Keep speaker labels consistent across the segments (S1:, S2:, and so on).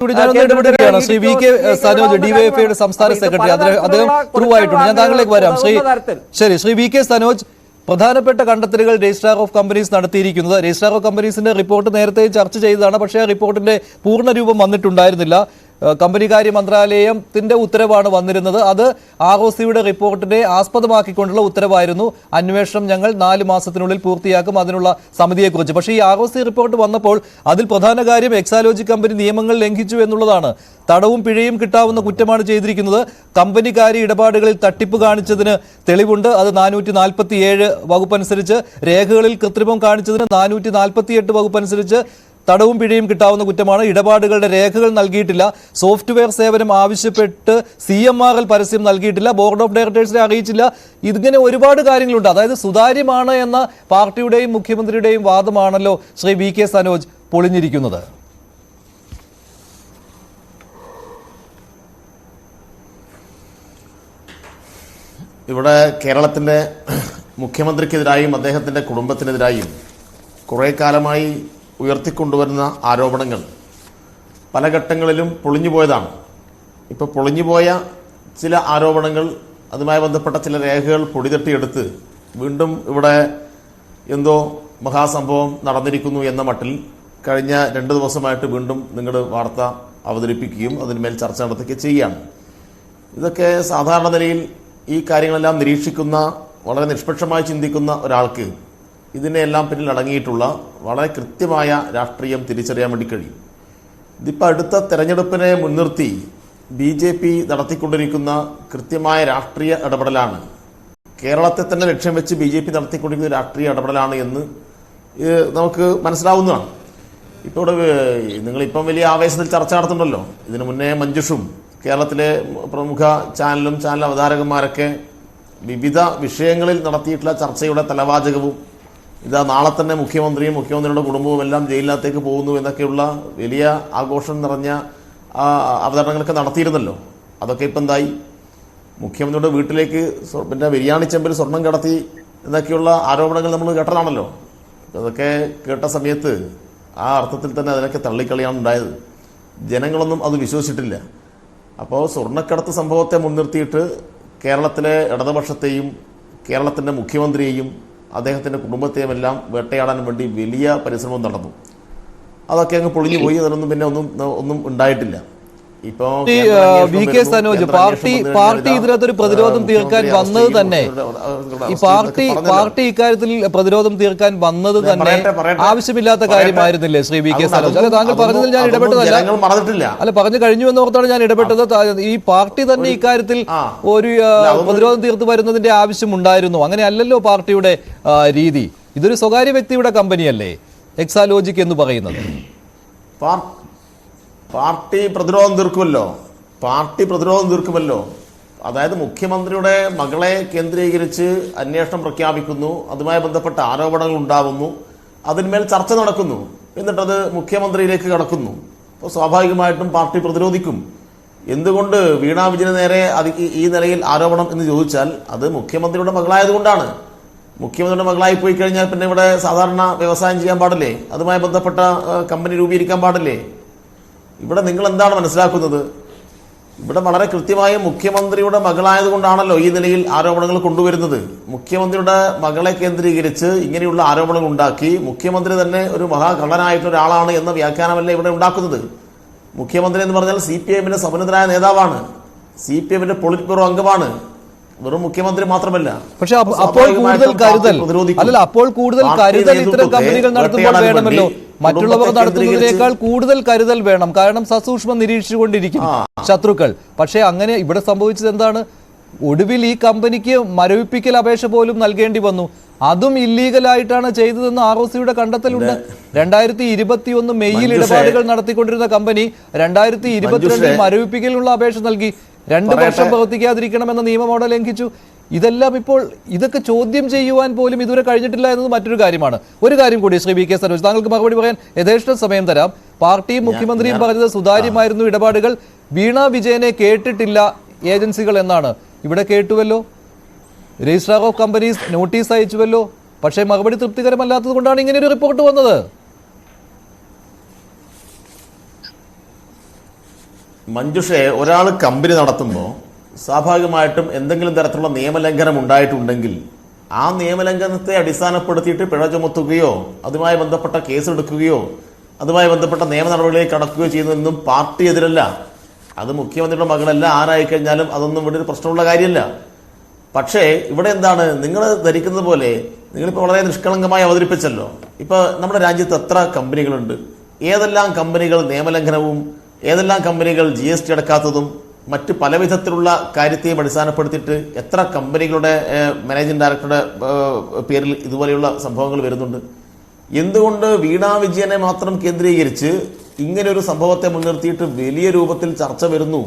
S1: Shri V K Sanoj ഡിവൈഎഫ്ഐയുടെ സംസ്ഥാന secretary, അദ്ദേഹം ത്രൂ ആയിട്ടുണ്ട്. ഞാൻ താങ്കളിലേക്ക് വരാം. ശ്രീ വി കെ സനോജ്, പ്രധാനപ്പെട്ട കണ്ടെത്തലുകൾ രജിസ്ട്രാർ ഓഫ് കമ്പനീസ് നടത്തിയിരിക്കുന്നത്. രജിസ്ട്രാർ ഓഫ് കമ്പനീസിന്റെ റിപ്പോർട്ട് നേരത്തെ ചർച്ച ചെയ്തതാണ്, പക്ഷേ ആ റിപ്പോർട്ടിന്റെ പൂർണ്ണ രൂപം വന്നിട്ടുണ്ടായിരുന്നില്ല. കമ്പനികാര്യ മന്ത്രാലയത്തിന്റെ ഉത്തരവാണ് വന്നിരുന്നത്. അത് ROCയുടെ റിപ്പോർട്ടിനെ ആസ്പദമാക്കിക്കൊണ്ടുള്ള ഉത്തരവായിരുന്നു. അന്വേഷണം ഞങ്ങൾ 4 മാസത്തിനുള്ളിൽ പൂർത്തിയാക്കും, അതിനുള്ള സമിതിയെക്കുറിച്ച്. പക്ഷേ ഈ ROC റിപ്പോർട്ട് വന്നപ്പോൾ അതിൽ പ്രധാന കാര്യം എക്സാലോജി കമ്പനി നിയമങ്ങൾ ലംഘിച്ചു എന്നുള്ളതാണ്. തടവും പിഴയും കിട്ടാവുന്ന കുറ്റമാണ് ചെയ്തിരിക്കുന്നത്. കമ്പനികാര്യ ഇടപാടുകളിൽ തട്ടിപ്പ് കാണിച്ചതിന് തെളിവുണ്ട്. അത് 447 വകുപ്പനുസരിച്ച്, രേഖകളിൽ കൃത്രിമം കാണിച്ചതിന് 448 വകുപ്പനുസരിച്ച് തടവും പിഴയും കിട്ടാവുന്ന കുറ്റമാണ്. ഇടപാടുകളുടെ രേഖകൾ നൽകിയിട്ടില്ല. സോഫ്റ്റ്വെയർ സേവനം ആവശ്യപ്പെട്ട് CMRL പരസ്യം നൽകിയിട്ടില്ല. ബോർഡ് ഓഫ് ഡയറക്ടേഴ്സിനെ അറിയിച്ചില്ല. ഇതിങ്ങനെ ഒരുപാട് കാര്യങ്ങളുണ്ട്. അതായത് സുതാര്യമാണ് എന്ന പാർട്ടിയുടെയും മുഖ്യമന്ത്രിയുടെയും വാദമാണല്ലോ ശ്രീ വി കെ സനോജ് പൊളിഞ്ഞിരിക്കുന്നത്.
S2: ഇവിടെ കേരളത്തിൻ്റെ മുഖ്യമന്ത്രിക്കെതിരായും അദ്ദേഹത്തിൻ്റെ കുടുംബത്തിനെതിരായും കുറേ കാലമായി ഉയർത്തിക്കൊണ്ടുവരുന്ന ആരോപണങ്ങൾ പല ഘട്ടങ്ങളിലും പൊളിഞ്ഞുപോയതാണ്. ഇപ്പോൾ പൊളിഞ്ഞുപോയ ചില ആരോപണങ്ങൾ, അതുമായി ബന്ധപ്പെട്ട ചില രേഖകൾ പൊടിതട്ടിയെടുത്ത് വീണ്ടും ഇവിടെ എന്തോ മഹാസംഭവം നടന്നിരിക്കുന്നു എന്ന മട്ടിൽ കഴിഞ്ഞ 2 ദിവസമായിട്ട് വീണ്ടും നിങ്ങൾ വാർത്ത അവതരിപ്പിക്കുകയും അതിന്മേൽ ചർച്ച നടത്തുകയും ചെയ്യുകയാണ്. ഇതൊക്കെ സാധാരണ നിലയിൽ ഈ കാര്യങ്ങളെല്ലാം നിരീക്ഷിക്കുന്ന, വളരെ നിഷ്പക്ഷമായി ചിന്തിക്കുന്ന ഒരാൾക്ക് ഇതിനെല്ലാം പിന്നിൽ അടങ്ങിയിട്ടുള്ള വളരെ കൃത്യമായ രാഷ്ട്രീയം തിരിച്ചറിയാൻ വേണ്ടി കഴിയും. ഇതിപ്പോൾ അടുത്ത തെരഞ്ഞെടുപ്പിനെ മുൻനിർത്തി BJP നടത്തിക്കൊണ്ടിരിക്കുന്ന കൃത്യമായ രാഷ്ട്രീയ ഇടപെടലാണ്, കേരളത്തെ തന്നെ ലക്ഷ്യം വെച്ച് BJP നടത്തിക്കൊണ്ടിരിക്കുന്ന രാഷ്ട്രീയ ഇടപെടലാണ് എന്ന് നമുക്ക് മനസ്സിലാവുന്നതാണ്. ഇപ്പോൾ ഇവിടെ നിങ്ങളിപ്പം വലിയ ആവേശത്തിൽ ചർച്ച നടത്തുന്നുണ്ടല്ലോ. ഇതിനു മുന്നേ മഞ്ജുഷും കേരളത്തിലെ പ്രമുഖ ചാനൽ അവതാരകന്മാരൊക്കെ വിവിധ വിഷയങ്ങളിൽ നടത്തിയിട്ടുള്ള ചർച്ചയുടെ തലവാചകവും ഇതാ നാളെ തന്നെ മുഖ്യമന്ത്രിയും മുഖ്യമന്ത്രിയുടെ കുടുംബവും എല്ലാം ജയിലിനകത്തേക്ക് പോകുന്നു എന്നൊക്കെയുള്ള വലിയ ആഘോഷം നിറഞ്ഞ അവതരണങ്ങളൊക്കെ നടത്തിയിരുന്നല്ലോ. അതൊക്കെ ഇപ്പം എന്തായി? മുഖ്യമന്ത്രിയുടെ വീട്ടിലേക്ക് പിന്നെ ബിരിയാണി ചെമ്പിൽ സ്വർണം കടത്തി എന്നൊക്കെയുള്ള ആരോപണങ്ങൾ നമ്മൾ കേട്ടതാണല്ലോ. അതൊക്കെ കേട്ട സമയത്ത് ആ അർത്ഥത്തിൽ തന്നെ അതിനൊക്കെ തള്ളിക്കളിയാണ് ഉണ്ടായത്. ജനങ്ങളൊന്നും അത് വിശ്വസിച്ചിട്ടില്ല. അപ്പോൾ സ്വർണ്ണക്കടത്ത് സംഭവത്തെ മുൻനിർത്തിയിട്ട് കേരളത്തിലെ ഇടതുപക്ഷത്തെയും കേരളത്തിൻ്റെ മുഖ്യമന്ത്രിയെയും അദ്ദേഹത്തിൻ്റെ കുടുംബത്തെയും എല്ലാം വേട്ടയാടാൻ വേണ്ടി വലിയ പരിശ്രമം നടന്നു. അതൊക്കെ അങ്ങ് പൊളിഞ്ഞു പോയി. അതിനൊന്നും പിന്നെ ഒന്നും ഉണ്ടായിട്ടില്ല.
S1: വി കെ സനോജ്, പാർട്ടി ഇതിനകത്തൊരു പ്രതിരോധം തീർക്കാൻ വന്നത് തന്നെ, ഈ പാർട്ടി ഇക്കാര്യത്തിൽ പ്രതിരോധം തീർക്കാൻ വന്നത് തന്നെ ആവശ്യമില്ലാത്ത കാര്യമായിരുന്നില്ലേ ശ്രീ വി കെ സനോജ്? അല്ല, താങ്കൾ പറഞ്ഞതിൽ ഞാൻ ഇടപെട്ടതല്ല, അല്ല പറഞ്ഞു കഴിഞ്ഞു എന്നോർത്താണ് ഞാൻ ഇടപെട്ടത്. ഈ പാർട്ടി തന്നെ ഇക്കാര്യത്തിൽ ഒരു പ്രതിരോധം തീർത്തു വരുന്നതിന്റെ ആവശ്യമുണ്ടായിരുന്നു. അങ്ങനെ അല്ലല്ലോ പാർട്ടിയുടെ രീതി. ഇതൊരു സ്വകാര്യ വ്യക്തിയുടെ കമ്പനിയല്ലേ എക്സാലോജിക് എന്ന് പറയുന്നത്.
S2: പാർട്ടി പ്രതിരോധം തീർക്കുമല്ലോ. അതായത് മുഖ്യമന്ത്രിയുടെ മകളെ കേന്ദ്രീകരിച്ച് അന്വേഷണം പ്രഖ്യാപിക്കുന്നു, അതുമായി ബന്ധപ്പെട്ട ആരോപണങ്ങൾ ഉണ്ടാവുന്നു, അതിന്മേൽ ചർച്ച നടക്കുന്നു, എന്നിട്ടത് മുഖ്യമന്ത്രിയിലേക്ക് കടക്കുന്നു. അപ്പോൾ സ്വാഭാവികമായിട്ടും പാർട്ടി പ്രതിരോധിക്കും. എന്തുകൊണ്ട് വീണ വിജയന് നേരെ ഈ നിലയിൽ ആരോപണം എന്ന് ചോദിച്ചാൽ അത് മുഖ്യമന്ത്രിയുടെ മകളായതുകൊണ്ടാണ്. മുഖ്യമന്ത്രിയുടെ മകളായി പോയി കഴിഞ്ഞാൽ പിന്നെ ഇവിടെ സാധാരണ വ്യവസായം ചെയ്യാൻ പാടില്ലേ? അതുമായി ബന്ധപ്പെട്ട കമ്പനി രൂപീകരിക്കാൻ പാടില്ലേ? ഇവിടെ നിങ്ങൾ എന്താണ് മനസ്സിലാക്കുന്നത്? ഇവിടെ വളരെ കൃത്യമായി മുഖ്യമന്ത്രിയുടെ മകളായതുകൊണ്ടാണല്ലോ ഈ നിലയിൽ ആരോപണങ്ങൾ കൊണ്ടുവരുന്നത്. മുഖ്യമന്ത്രിയുടെ മകളെ കേന്ദ്രീകരിച്ച് ഇങ്ങനെയുള്ള ആരോപണങ്ങൾ ഉണ്ടാക്കി മുഖ്യമന്ത്രി തന്നെ ഒരു മഹാകള്ളനായിട്ടുള്ള ഒരാളാണ് എന്ന വ്യാഖ്യാനമല്ല ഇവിടെ ഉണ്ടാക്കുന്നത്. മുഖ്യമന്ത്രി എന്ന് പറഞ്ഞാൽ CPIMന്റെ സമുന്നതനായ നേതാവാണ്, CPIMന്റെ പൊളിറ്റ് ബ്യൂറോ അംഗമാണ്, വെറും മുഖ്യമന്ത്രി മാത്രമല്ല.
S1: പക്ഷെ അപ്പോൾ കൂടുതൽ കരുതൽ ഇത്തരം കമ്പനികൾ നടത്തുമ്പോൾ വേണമല്ലോ. മറ്റുള്ളവർ നടത്തുന്നതിനേക്കാൾ കൂടുതൽ കരുതൽ വേണം. കാരണം സസൂക്ഷ്മം നിരീക്ഷിച്ചുകൊണ്ടിരിക്കും ശത്രുക്കൾ. പക്ഷേ അങ്ങനെ ഇവിടെ സംഭവിച്ചത് എന്താണ്? ഒടുവിൽ ഈ കമ്പനിക്ക് മരവിപ്പിക്കൽ അപേക്ഷ പോലും നൽകേണ്ടി വന്നു. അതും ഇല്ലീഗലായിട്ടാണ് ചെയ്തതെന്ന് ROCയുടെ കണ്ടെത്തലുണ്ട്. 2021 മെയ്യിൽ ഇടപാടുകൾ നടത്തിക്കൊണ്ടിരുന്ന കമ്പനി 2022 മരവിപ്പിക്കലിനുള്ള അപേക്ഷ നൽകി. 2 വർഷം പ്രവർത്തിക്കാതിരിക്കണമെന്ന നിയമം അവിടെ ലംഘിച്ചു. ഇതെല്ലാം ഇപ്പോൾ ഇതൊക്കെ ചോദ്യം ചെയ്യുവാൻ പോലും ഇതുവരെ കഴിഞ്ഞിട്ടില്ല എന്നത് മറ്റൊരു കാര്യമാണ്. ഒരു കാര്യം കൂടി ശ്രീ വി കെ സനോജ്, താങ്കൾക്ക് മറുപടി പറയാൻ യഥേഷ്ട സമയം തരാം. പാർട്ടിയും മുഖ്യമന്ത്രിയും പറഞ്ഞത് സുതാര്യമായിരുന്നു ഇടപാടുകൾ. വീണ വിജയനെ കേട്ടിട്ടില്ല ഏജൻസികൾ എന്നാണ്. ഇവിടെ കേട്ടുവല്ലോ, രജിസ്ട്രാർ ഓഫ് കമ്പനീസ് നോട്ടീസ് അയച്ചുവല്ലോ. പക്ഷേ മറുപടി തൃപ്തികരമല്ലാത്തത് കൊണ്ടാണ് ഇങ്ങനെ ഒരു റിപ്പോർട്ട് വന്നത്.
S2: മഞ്ജുഷെ, ഒരാൾ കമ്പനി നടത്തുമ്പോൾ സ്വാഭാവികമായിട്ടും എന്തെങ്കിലും തരത്തിലുള്ള നിയമലംഘനം ഉണ്ടായിട്ടുണ്ടെങ്കിൽ ആ നിയമലംഘനത്തെ അടിസ്ഥാനപ്പെടുത്തിയിട്ട് പിഴ ചുമത്തുകയോ അതുമായി ബന്ധപ്പെട്ട കേസെടുക്കുകയോ അതുമായി ബന്ധപ്പെട്ട നിയമ നടപടികളിലേക്ക് കടക്കുകയോ ചെയ്യുന്നതൊന്നും പാർട്ടി എതിരല്ല. അത് മുഖ്യമന്ത്രിയുടെ മകളല്ല, ആരായിക്കഴിഞ്ഞാലും അതൊന്നും ഇവിടെ ഒരു പ്രശ്നമുള്ള കാര്യമല്ല. പക്ഷേ ഇവിടെ എന്താണ് നിങ്ങൾ ധരിക്കുന്നത് പോലെ നിങ്ങളിപ്പോൾ വളരെ നിഷ്കളങ്കമായി അവതരിപ്പിച്ചല്ലോ. ഇപ്പോൾ നമ്മുടെ രാജ്യത്ത് എത്ര കമ്പനികളുണ്ട്, ഏതെല്ലാം കമ്പനികൾ നിയമലംഘനവും ഏതെല്ലാം കമ്പനികൾ GST അടക്കാത്തതും മറ്റ് പല വിധത്തിലുള്ള കാര്യത്തെയും അടിസ്ഥാനപ്പെടുത്തിയിട്ട് എത്ര കമ്പനികളുടെ മാനേജിംഗ് ഡയറക്ടറുടെ പേരിൽ ഇതുപോലെയുള്ള സംഭവങ്ങൾ വരുന്നുണ്ട്. എന്തുകൊണ്ട് വീണാ വിജയനെ മാത്രം കേന്ദ്രീകരിച്ച് ഇങ്ങനെ ഒരു സംഭവത്തെ മുൻനിർത്തിയിട്ട് വലിയ രൂപത്തിൽ ചർച്ച വരുന്നു?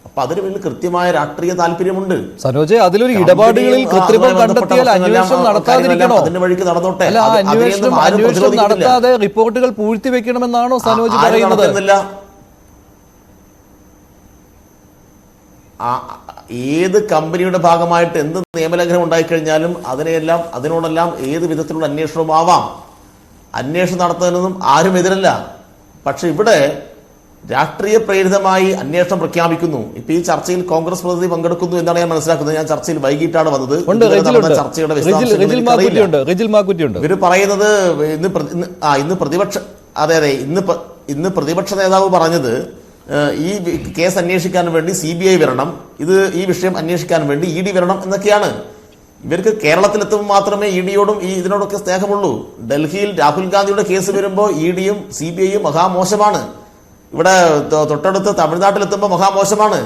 S2: അപ്പൊ അതിന് വലിയ കൃത്യമായ രാഷ്ട്രീയ താല്പര്യമുണ്ട്.
S1: സനോജ്, അതിലൊരു ഇടപാടുകളിൽ കൃത്രിമം കണ്ടെത്തിയാൽ അന്വേഷണം നടത്താതിരിക്കണോ?
S2: അതിന്റെ വഴിക്ക് നടന്നോട്ടെ.
S1: അല്ല, അന്വേഷണം നടത്താതെ റിപ്പോർട്ടുകൾ പൂഴ്ത്തി വെക്കണമെന്നാണോ സനോജ് പറയുന്നത്?
S2: ഏത് കമ്പനിയുടെ ഭാഗമായിട്ട് എന്ത് നിയമലംഘനം ഉണ്ടായിക്കഴിഞ്ഞാലും അതിനോടെല്ലാം ഏത് വിധത്തിലുള്ള അന്വേഷണവും ആവാം. അന്വേഷണം നടത്തുന്നതിനൊന്നും ആരും എതിരല്ല. പക്ഷെ ഇവിടെ രാഷ്ട്രീയ പ്രേരിതമായി അന്വേഷണം പ്രഖ്യാപിക്കുന്നു. ഇപ്പൊ ഈ ചർച്ചയിൽ കോൺഗ്രസ് പ്രതിനിധി പങ്കെടുക്കുന്നു എന്നാണ് ഞാൻ മനസ്സിലാക്കുന്നത്. ഞാൻ ചർച്ചയിൽ വൈകിട്ടാണ് വന്നത്. ചർച്ചയുടെ ഇവര് പറയുന്നത് ഇന്ന് പ്രതിപക്ഷ നേതാവ് പറഞ്ഞത് ഈ കേസ് അന്വേഷിക്കാൻ വേണ്ടി CBI വരണം, ഈ വിഷയം അന്വേഷിക്കാൻ വേണ്ടി ED വരണം എന്നൊക്കെയാണ്. ഇവർക്ക് കേരളത്തിലെത്തുമ്പോൾ മാത്രമേ EDയോടും ഇതിനോടൊക്കെ സ്നേഹമുള്ളൂ. ഡൽഹിയിൽ രാഹുൽ ഗാന്ധിയുടെ കേസ് വരുമ്പോൾ EDയും CBIയും മഹാമോശമാണ്. ഇവിടെ തൊട്ടടുത്ത് തമിഴ്നാട്ടിലെത്തുമ്പോൾ മഹാമോശമാണ്.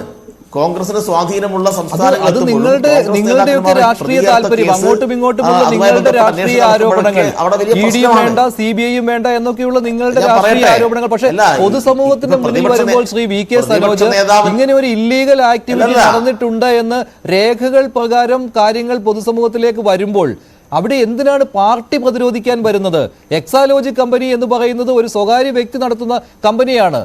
S2: കോൺഗ്രസിന് സ്വാധീനമുള്ള സംസ്ഥാനങ്ങൾ
S1: നിങ്ങളുടെയൊക്കെ രാഷ്ട്രീയ താല്പര്യം, അങ്ങോട്ടും ഇങ്ങോട്ടുമുള്ള നിങ്ങളുടെ രാഷ്ട്രീയ ആരോപണങ്ങൾ, EDയും വേണ്ട CBIയും വേണ്ട എന്നൊക്കെയുള്ള നിങ്ങളുടെ രാഷ്ട്രീയ ആരോപണങ്ങൾ. പക്ഷേ പൊതുസമൂഹത്തിന്റെ മുന്നിൽ വരുമ്പോൾ ശ്രീ VK സനോജ് ഇങ്ങനെ ഒരു ഇല്ലീഗൽ ആക്ടിവിറ്റി നടന്നിട്ടുണ്ട് എന്ന് രേഖകൾ പ്രകാരം കാര്യങ്ങൾ പൊതുസമൂഹത്തിലേക്ക് വരുമ്പോൾ അവിടെ എന്തിനാണ് പാർട്ടി പ്രതിരോധിക്കാൻ വരുന്നത്? എക്സാലോജി കമ്പനി എന്ന് പറയുന്നത് ഒരു സ്വകാര്യ വ്യക്തി നടത്തുന്ന കമ്പനിയാണ്.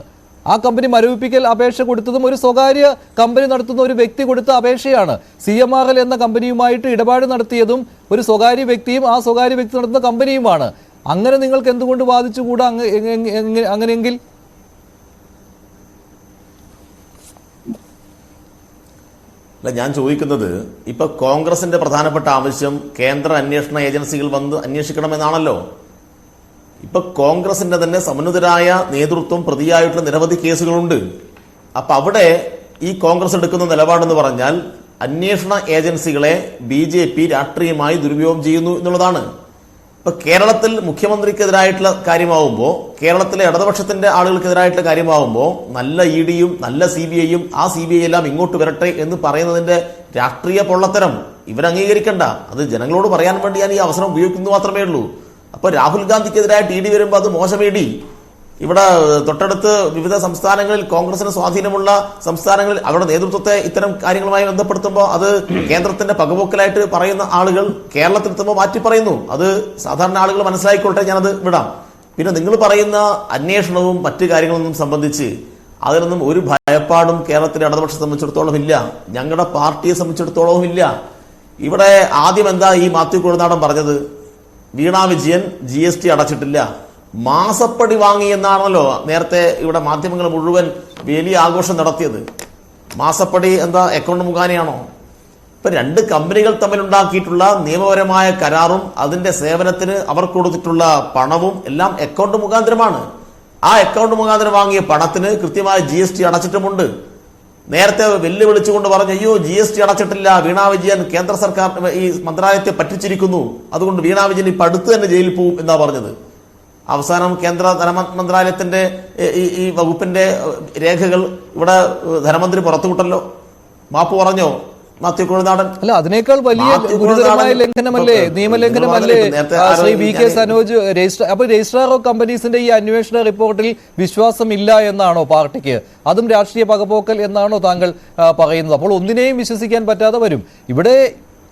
S1: ആ കമ്പനി മരവിപ്പിക്കൽ അപേക്ഷ കൊടുത്തതും ഒരു സ്വകാര്യ കമ്പനി നടത്തുന്ന ഒരു വ്യക്തി കൊടുത്ത അപേക്ഷയാണ്. CMRL എന്ന കമ്പനിയുമായിട്ട് ഇടപാട് നടത്തിയതും ഒരു സ്വകാര്യ വ്യക്തിയും ആ സ്വകാര്യ വ്യക്തി നടത്തുന്ന കമ്പനിയുമാണ്. അങ്ങനെ നിങ്ങൾക്ക് എന്തുകൊണ്ട് വാദിച്ചുകൂടാ? അങ്ങനെയെങ്കിൽ
S2: ഞാൻ ചോദിക്കുന്നത്, ഇപ്പൊ കോൺഗ്രസിന്റെ പ്രധാനപ്പെട്ട ആവശ്യം കേന്ദ്ര അന്വേഷണ ഏജൻസികൾ വന്ന് അന്വേഷിക്കണമെന്നാണല്ലോ. ഇപ്പൊ കോൺഗ്രസിന്റെ തന്നെ സമന്വിതരായ നേതൃത്വം പ്രതിയായിട്ടുള്ള നിരവധി കേസുകളുണ്ട്. അപ്പൊ അവിടെ ഈ കോൺഗ്രസ് എടുക്കുന്ന നിലപാടെന്ന് പറഞ്ഞാൽ അന്വേഷണ ഏജൻസികളെ BJP രാഷ്ട്രീയമായി ദുരുപയോഗം ചെയ്യുന്നു എന്നുള്ളതാണ്. ഇപ്പൊ കേരളത്തിൽ മുഖ്യമന്ത്രിക്കെതിരായിട്ടുള്ള കാര്യമാവുമ്പോൾ, കേരളത്തിലെ ഇടതുപക്ഷത്തിന്റെ ആളുകൾക്കെതിരായിട്ടുള്ള കാര്യമാവുമ്പോൾ നല്ല EDയും നല്ല CBIയും ആ CBI എല്ലാം ഇങ്ങോട്ട് വരട്ടെ എന്ന് പറയുന്നതിന്റെ രാഷ്ട്രീയ പൊള്ളത്തരം ഇവരംഗീകരിക്കണ്ട. അത് ജനങ്ങളോട് പറയാൻ വേണ്ടി ഞാൻ ഈ അവസരം ഉപയോഗിക്കുന്നു മാത്രമേ ഉള്ളൂ. അപ്പൊ രാഹുൽ ഗാന്ധിക്കെതിരായിട്ട് ED വരുമ്പോൾ അത് മോശം ED. ഇവിടെ തൊട്ടടുത്ത് വിവിധ സംസ്ഥാനങ്ങളിൽ കോൺഗ്രസിന് സ്വാധീനമുള്ള സംസ്ഥാനങ്ങളിൽ അവരുടെ നേതൃത്വത്തെ ഇത്തരം കാര്യങ്ങളുമായി ബന്ധപ്പെടുത്തുമ്പോൾ അത് കേന്ദ്രത്തിന്റെ പകപോക്കലായിട്ട് പറയുന്ന ആളുകൾ കേരളത്തിലെത്തുമ്പോൾ മാറ്റി പറയുന്നു. അത് സാധാരണ ആളുകൾ മനസ്സിലായിക്കോട്ടെ, ഞാനത് വിടാം. പിന്നെ നിങ്ങൾ പറയുന്ന അന്വേഷണവും മറ്റു കാര്യങ്ങളൊന്നും സംബന്ധിച്ച് അതിനൊന്നും ഒരു ഭയപ്പാടും കേരളത്തിലെ ഇടതുപക്ഷത്തെ സംബന്ധിച്ചിടത്തോളം ഇല്ല, ഞങ്ങളുടെ പാർട്ടിയെ സംബന്ധിച്ചിടത്തോളവും ഇല്ല. ഇവിടെ ആദ്യം എന്താ ഈ മാത്യു കൊഴുനാടൻ പറഞ്ഞത്? വീണാ വിജയൻ GST അടച്ചിട്ടില്ല, മാസപ്പടി വാങ്ങി എന്നാണല്ലോ നേരത്തെ ഇവിടെ മാധ്യമങ്ങൾ മുഴുവൻ വലിയ ആഘോഷം നടത്തിയത്. മാസപ്പടി എന്താ അക്കൗണ്ട് മുഖാനെയാണോ? ഇപ്പൊ രണ്ട് കമ്പനികൾ തമ്മിലുണ്ടാക്കിയിട്ടുള്ള നിയമപരമായ കരാറും അതിന്റെ സേവനത്തിന് അവർ കൊടുത്തിട്ടുള്ള പണവും എല്ലാം അക്കൗണ്ട് മുഖാന്തരമാണ്. ആ അക്കൗണ്ട് മുഖാന്തരം വാങ്ങിയ പണത്തിന് കൃത്യമായ GST അടച്ചിട്ടുമുണ്ട്. നേരത്തെ വെല്ലുവിളിച്ചുകൊണ്ട് പറഞ്ഞു, അയ്യോ GST അടച്ചിട്ടില്ല, വീണാ വിജയൻ കേന്ദ്ര സർക്കാർ ഈ മന്ത്രാലയത്തെ പറ്റിച്ചിരിക്കുന്നു, അതുകൊണ്ട് വീണാ വിജയൻ ഇപ്പൊ അടുത്ത് തന്നെ ജയിലിൽ പോവും എന്നാ പറഞ്ഞത്. അവസാനം കേന്ദ്ര ധനമന്ത്രാലയത്തിന്റെ ഈ വകുപ്പിന്റെ രേഖകൾ ഇവിടെ ധനമന്ത്രി പുറത്തുവിട്ടല്ലോ. മാപ്പ് പറഞ്ഞോ മാത്യു കൊഴുനാടൻ?
S1: അല്ല, അതിനേക്കാൾ വലിയ ഗുരുതരമായ ലംഘനമല്ലേ, നിയമലംഘനമല്ലേ Shri VK Sanoj? Registrar of കമ്പനീസിന്റെ ഈ അന്വേഷണ റിപ്പോർട്ടിൽ വിശ്വാസമില്ല എന്നാണോ പാർട്ടിക്ക്? അതും രാഷ്ട്രീയ പകപോക്കൽ എന്നാണോ താങ്കൾ പറയുന്നത്? അപ്പോൾ ഒന്നിനെയും വിശ്വസിക്കാൻ പറ്റാതെ വരും. ഇവിടെ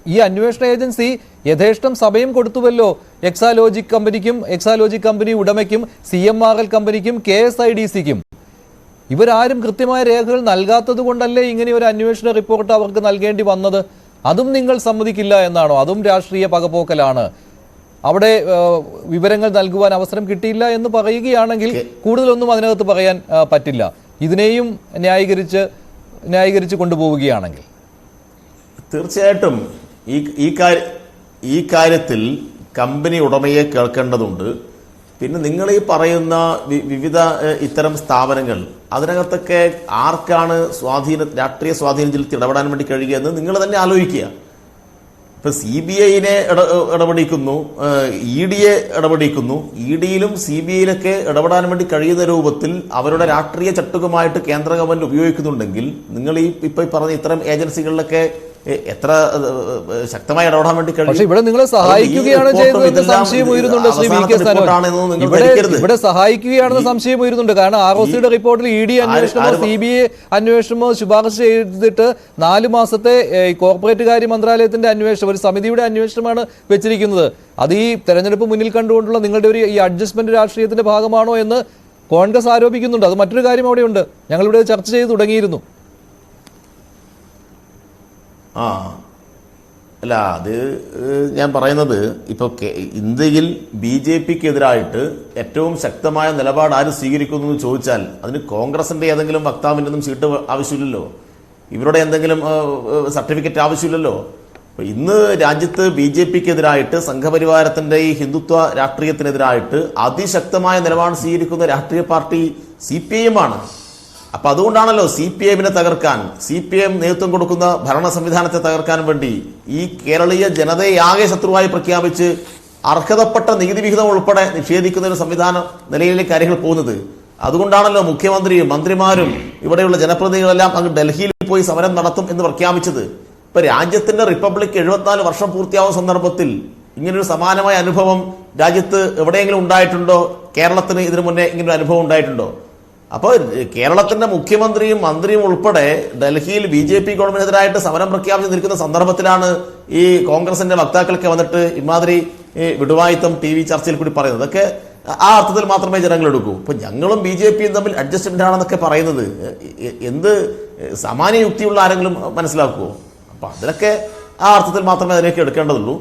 S1: ഈ അന്വേഷണ ഏജൻസി യഥേഷ്ടം സമയം കൊടുത്തുവല്ലോ എക്സാലോജിക് കമ്പനിക്കും, എക്സാലോജിക് കമ്പനി ഉടമയ്ക്കും, CMRL കമ്പനിക്കും, KSIDCക്കും. ഇവരാരും കൃത്യമായ രേഖകൾ നൽകാത്തത് കൊണ്ടല്ലേ ഇങ്ങനെ ഒരു അന്വേഷണ റിപ്പോർട്ട് അവർക്ക് നൽകേണ്ടി വന്നത്? അതും നിങ്ങൾ സമ്മതിക്കില്ല എന്നാണോ? അതും രാഷ്ട്രീയ പകപോക്കലാണ്. അവിടെ വിവരങ്ങൾ നൽകുവാൻ അവസരം കിട്ടിയില്ല എന്ന് പറയുകയാണെങ്കിൽ കൂടുതലൊന്നും അതിനകത്ത് പറയാൻ പറ്റില്ല. ഇതിനെയും ന്യായീകരിച്ച് കൊണ്ടുപോവുകയാണെങ്കിൽ?
S2: തീർച്ചയായിട്ടും ഈ കാര്യത്തിൽ കമ്പനി ഉടമയെ കേൾക്കേണ്ടതുണ്ട്. പിന്നെ നിങ്ങൾ ഈ പറയുന്ന വിവിധ ഇത്തരം സ്ഥാപനങ്ങൾ, അതിനകത്തൊക്കെ ആർക്കാണ് രാഷ്ട്രീയ സ്വാധീനം ചെലുത്തി ഇടപെടാൻ വേണ്ടി കഴിയുക എന്ന് നിങ്ങൾ തന്നെ ആലോചിക്കുക. ഇപ്പൊ CBIനെ ഇടപെടിക്കുന്നു, EDയെ ഇടപെടിക്കുന്നു. EDയിലും CBIയിലൊക്കെ ഇടപെടാൻ വേണ്ടി കഴിയുന്ന രൂപത്തിൽ അവരുടെ രാഷ്ട്രീയ ചട്ടുകമായിട്ട് കേന്ദ്ര ഗവൺമെന്റ് ഉപയോഗിക്കുന്നുണ്ടെങ്കിൽ നിങ്ങൾ ഇപ്പൊ പറഞ്ഞ ഇത്തരം ഏജൻസികളിലൊക്കെ എത്ര ശക്തമായി ഇടപെടാൻ വേണ്ടി കഴിയും?
S1: പക്ഷേ ഇവിടെ നിങ്ങളെ സഹായിക്കുകയാണ് ചെയ്തതെന്ന് സംശയം ഉയരുന്നുണ്ട് ശ്രീ വി കെ സനോജ്. ഇവിടെ സഹായിക്കുകയാണെന്ന് സംശയം ഉയരുന്നുണ്ട്. കാരണം ROCയുടെ റിപ്പോർട്ടിൽ ED അന്വേഷണമോ CBI അന്വേഷണമോ ശുപാർശ ചെയ്തിട്ട് 4 മാസത്തെ കോർപ്പറേറ്റ് കാര്യ മന്ത്രാലയത്തിന്റെ അന്വേഷണം, ഒരു സമിതിയുടെ അന്വേഷണമാണ് വെച്ചിരിക്കുന്നത്. അത് ഈ തെരഞ്ഞെടുപ്പ് മുന്നിൽ കണ്ടുകൊണ്ടുള്ള നിങ്ങളുടെ ഈ അഡ്ജസ്റ്റ്മെന്റ് രാഷ്ട്രീയത്തിന്റെ ഭാഗമാണോ എന്ന് കോൺഗ്രസ് ആരോപിക്കുന്നുണ്ട്. അത് മറ്റൊരു കാര്യം അവിടെയുണ്ട്. ഞങ്ങളിവിടെ ചർച്ച ചെയ്ത് തുടങ്ങിയിരുന്നു.
S2: അല്ല, അത് ഞാൻ പറയുന്നത് ഇപ്പോൾ ഇന്ത്യയിൽ BJPക്കെതിരായിട്ട് ഏറ്റവും ശക്തമായ നിലപാട് ആര് സ്വീകരിക്കുന്നു എന്ന് ചോദിച്ചാൽ അതിന് കോൺഗ്രസിന്റെ ഏതെങ്കിലും വക്താവിൻ്റെ ഒന്നും സീറ്റ് ആവശ്യമില്ലല്ലോ, ഇവരുടെ എന്തെങ്കിലും സർട്ടിഫിക്കറ്റ് ആവശ്യമില്ലല്ലോ. ഇന്ന് രാജ്യത്ത് BJPക്കെതിരായിട്ട് സംഘപരിവാരത്തിന്റെ ഈ ഹിന്ദുത്വ രാഷ്ട്രീയത്തിനെതിരായിട്ട് അതിശക്തമായ നിലപാട് സ്വീകരിക്കുന്ന രാഷ്ട്രീയ പാർട്ടി CPIM ആണ്. അപ്പൊ അതുകൊണ്ടാണല്ലോ CPIMനെ തകർക്കാൻ, CPIM നേതൃത്വം കൊടുക്കുന്ന ഭരണ സംവിധാനത്തെ തകർക്കാൻ വേണ്ടി ഈ കേരളീയ ജനതയെ ആകെ ശത്രുവായി പ്രഖ്യാപിച്ച് അർഹതപ്പെട്ട നികുതി വിഹിതം ഉൾപ്പെടെ നിഷേധിക്കുന്ന ഒരു സംവിധാന നിലയിലേക്ക് കാര്യങ്ങൾ പോകുന്നത്. അതുകൊണ്ടാണല്ലോ മുഖ്യമന്ത്രിയും മന്ത്രിമാരും ഇവിടെയുള്ള ജനപ്രതിനിധികളെല്ലാം അങ്ങ് ഡൽഹിയിൽ പോയി സമരം നടത്തും എന്ന് പ്രഖ്യാപിച്ചത്. ഇപ്പൊ രാജ്യത്തിന്റെ റിപ്പബ്ലിക് 74 വർഷം പൂർത്തിയാവുന്ന സന്ദർഭത്തിൽ ഇങ്ങനൊരു സമാനമായ അനുഭവം രാജ്യത്ത് എവിടെയെങ്കിലും ഉണ്ടായിട്ടുണ്ടോ? കേരളത്തിന് ഇതിനു മുന്നേ ഇങ്ങനൊരു അനുഭവം ഉണ്ടായിട്ടുണ്ടോ? അപ്പോൾ കേരളത്തിന്റെ മുഖ്യമന്ത്രിയും മന്ത്രിയും ഉൾപ്പെടെ ഡൽഹിയിൽ BJP ഗവൺമെന്റിനെതിരായിട്ട് സമരം പ്രഖ്യാപിച്ച് നിൽക്കുന്ന സന്ദർഭത്തിലാണ് ഈ കോൺഗ്രസിന്റെ വക്താക്കളൊക്കെ വന്നിട്ട് ഇമാതിരി വിടുവായിത്തം TV ചർച്ചയിൽ കൂടി പറയുന്നത്. അതൊക്കെ ആ അർത്ഥത്തിൽ മാത്രമേ ജനങ്ങൾ എടുക്കൂ. ഇപ്പൊ ഞങ്ങളും BJPയും തമ്മിൽ അഡ്ജസ്റ്റ്മെന്റ് ആണെന്നൊക്കെ പറയുന്നത് എന്ത് സാമാന്യ യുക്തിയുള്ള ആരെങ്കിലും മനസ്സിലാക്കുമോ? അപ്പൊ അതിലൊക്കെ ആ അർത്ഥത്തിൽ മാത്രമേ അതിലേക്ക് എടുക്കേണ്ടതുള്ളൂ.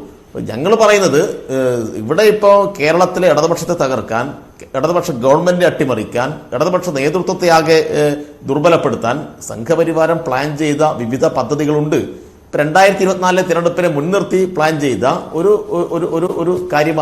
S2: ഞങ്ങൾ പറയുന്നത് ഇവിടെ ഇപ്പോൾ കേരളത്തിലെ ഇടതുപക്ഷത്തെ തകർക്കാൻ, ഇടതുപക്ഷ ഗവൺമെന്റ് അട്ടിമറിക്കാൻ, ഇടതുപക്ഷ നേതൃത്വത്തെ ആകെ ദുർബലപ്പെടുത്താൻ സംഘപരിവാരം പ്ലാൻ ചെയ്ത വിവിധ പദ്ധതികളുണ്ട്. 2024 തിരഞ്ഞെടുപ്പിനെ മുൻനിർത്തി പ്ലാൻ ചെയ്ത ഒരു കാര്യമാണ്